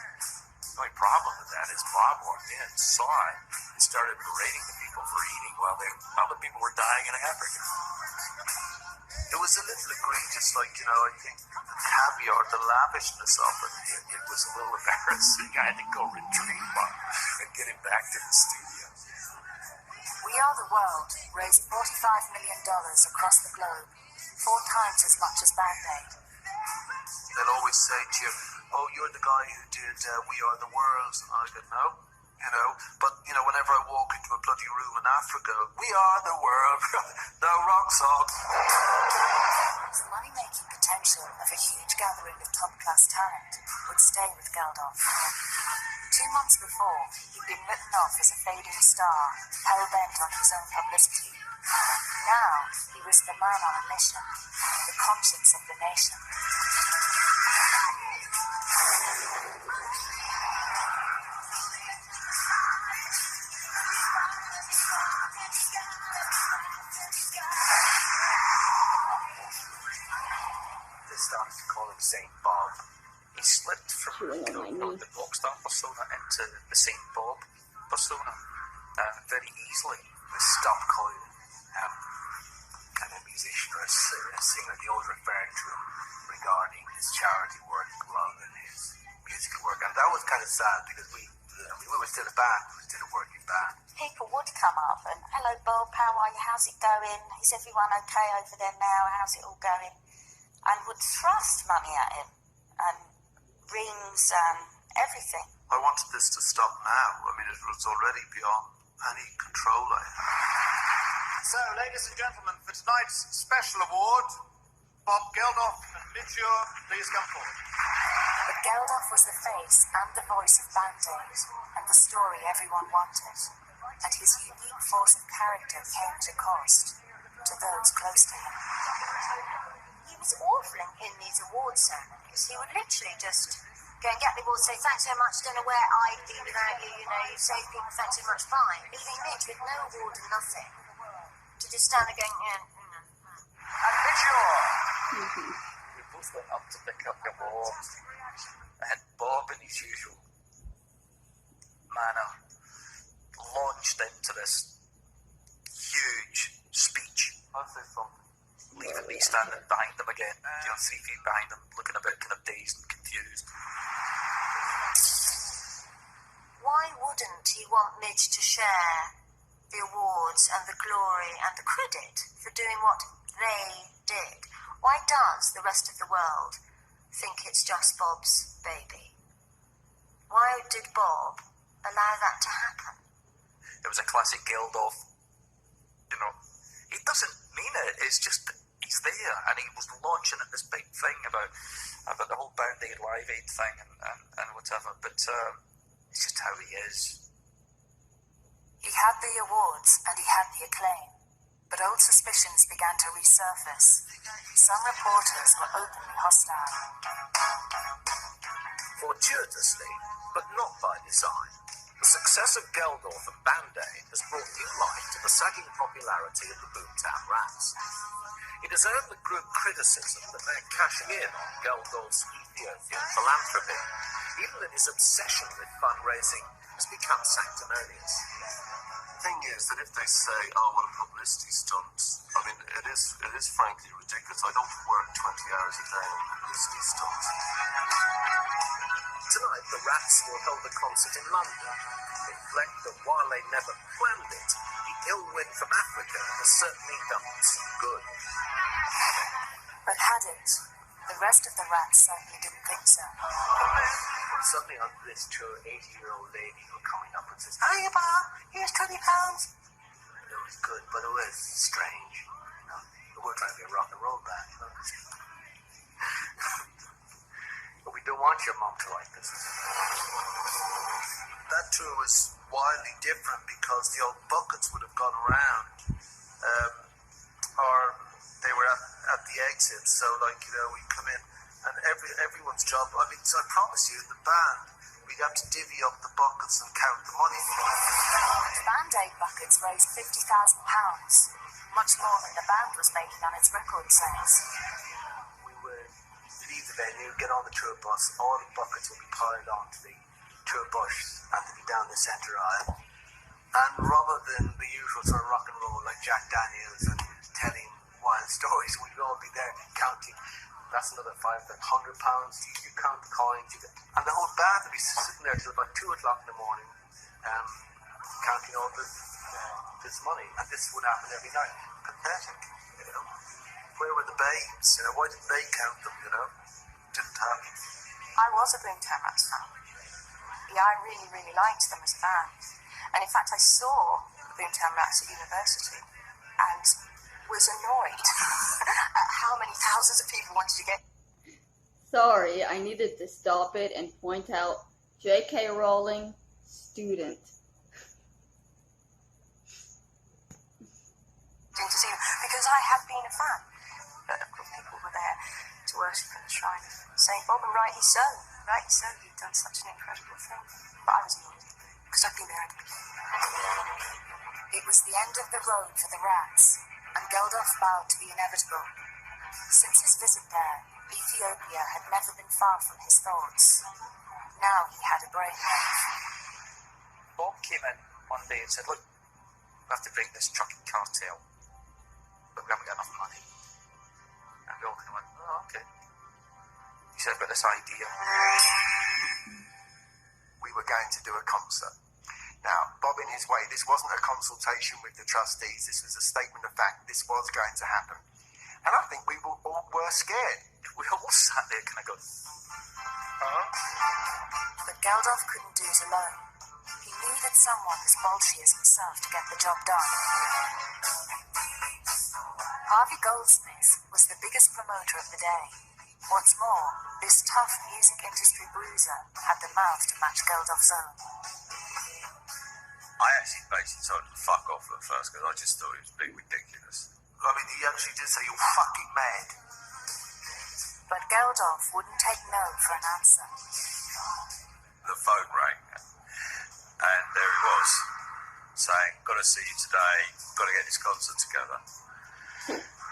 The only problem with that is Bob walked in, saw it, and started berating the people for eating while the people were dying in Africa. It was a little egregious, I think the caviar, the lavishness of it was a little embarrassing. I had to go retrieve Bob and get him back to the studio. We Are the World raised $45 million across the globe, 4 times as much as Band Aid. They'll always say to you, oh, you're the guy who did We Are the World. And I go, no. But whenever I walk into a bloody room in Africa, we are the world. No, wrong song. The money-making potential of a huge gathering of top-class talent would stay with Geldolf. 2 months before, he'd been written off as a fading star, hell-bent on his own publicity. Now, he was the man on a mission, the conscience of the nation. They started to call him St. Bob. He slipped from the rock star persona into the St. Bob persona very easily. They stopped calling him a musician or a singer. They always referred to him regarding his charity work rather than his musical work. And that was kind of sad because we were still a band, we were still a working band. People would come up and, hello Bob, how are you, how's it going? Is everyone okay over there now, how's it all going? And would thrust money at him, and rings and everything. I wanted this to stop now. It was already beyond any control I had. So, ladies and gentlemen, for tonight's special award, Bob Geldof and Mitchell, please come forward. But Geldof was the face and the voice of Band-Aid, and the story everyone wanted. And his unique force of character came at a cost to those close to him. He was awful in these award ceremonies. He would literally just go and get the award, say, thanks so much, don't know where I'd be without you, you know, you saved people, thanks so much, fine. Leaving Mitch with no award and nothing. To just stand there going, yeah. And Mitchell! We both went up to pick up the award, and Bob, in his usual manner, launched into this huge speech. I'll say something. Leaving me standing behind them again, 3 feet behind them, looking a bit kind of dazed and confused. Why wouldn't he want Mitch to share the awards and the glory and the credit for doing what they did? Why does the rest of the world think it's just Bob's baby? Why did Bob allow that to happen? It was a classic Geldof, he doesn't mean it, it's just that he's there, and he was launching at this big thing about the whole Band-Aid Live Aid thing and whatever, but it's just how he is. He had the awards and he had the acclaim, but old suspicions began to resurface. Some reporters were openly hostile. Fortuitously, but not by design, the success of Geldof and Band-Aid has brought new life to the sagging popularity of the Boomtown Rats. It has earned the group criticism that they're cashing in on Geldof's Ethiopian philanthropy, even that his obsession with fundraising has become sanctimonious. The thing is that if they say, oh, what a publicity stunt, I mean, it is frankly ridiculous. I don't work 20 hours a day on publicity stunts. Tonight, the Rats will hold a concert in London, reflect that while they never planned it, the ill wind from Africa has certainly done some good. But had it? The rest of the Rats certainly didn't think so. Suddenly on this tour, 80-year-old lady who coming up and says, "Hiya, Bob, here's £20. It was good, but it was strange. We're trying to be a rock and roll band, But we don't want your mom to like this. That tour was wildly different because the old buckets would have gone around, or they were at the exit. So, we come in, and everyone's job. I mean, so I promise you, the band, we'd have to divvy up the buckets and count the money. The Band-Aid buckets raised £50,000, much more than the band was making on its record sales. We would leave the venue, get on the tour bus, all the buckets would be piled onto the tour bus, and they'd be down the centre aisle. And rather than the usual sort of rock and roll like Jack Daniels and telling wild stories, we'd all be there counting. That's another £500. You count the coins, and the whole band would be sitting there till about 2 o'clock in the morning, counting all this money. And this would happen every night. Pathetic, Where were the babes? Why didn't they count them? Didn't happen. I was a Boomtown Rats fan. Yeah, I really, really liked them as a band. And in fact, I saw the Boomtown Rats at university and was annoyed at how many thousands of people wanted to get. Sorry, I needed to stop it and point out J.K. Rowling, student. To see them, because I had been a fan. But of course, people were there to worship in the shrine of St. Bob, and rightly so. He'd done such an incredible thing. But I was annoyed, because I'd been there at the beginning. It was the end of the road for the Rats, and Geldof bowed to the inevitable. Since his visit there, Ethiopia had never been far from his thoughts. Now he had a brainwave. Bob came in one day and said, "Look, we have to break this trucking cartel, but we haven't got enough money." And we all kind of went, "Oh, okay." He said, "I've got this idea." We were going to do a concert. Now, Bob, in his way, this wasn't a consultation with the trustees. This was a statement of fact. This was going to happen. And I think we all were scared. We all sat there kind of going, But Geldof couldn't do it alone. He needed someone as bolshy as himself to get the job done. Harvey Goldsmith was the biggest promoter of the day. What's more, this tough music industry bruiser had the mouth to match Geldof's own. I actually basically told him to fuck off at first because I just thought he was being ridiculous. I mean, he actually did say, "You're fucking mad." But Geldof wouldn't take no for an answer. The phone rang, and there he was, saying, "Got to see you today, got to get this concert together."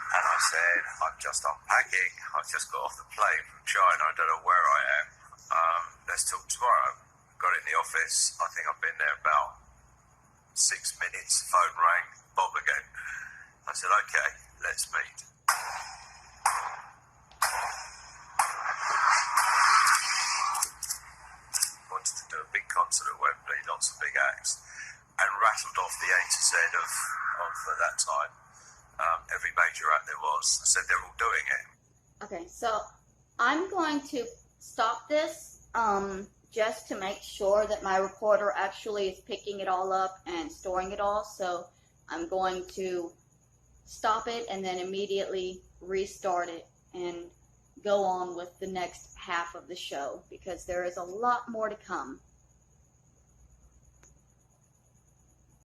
And I said, "I'm just unpacking, I've just got off the plane from China, I don't know where I am. Let's talk tomorrow." Got in the office, I think I've been there about 6 minutes, phone rang, Bob again. I said, "Okay, let's meet." Wanted to do a big concert at Wembley, lots of big acts, and rattled off the A to Z of that time. Every major act there was, said they're all doing it. Okay, so I'm going to stop this just to make sure that my recorder actually is picking it all up and storing it all. So I'm going to stop it and then immediately restart it and go on with the next half of the show because there is a lot more to come.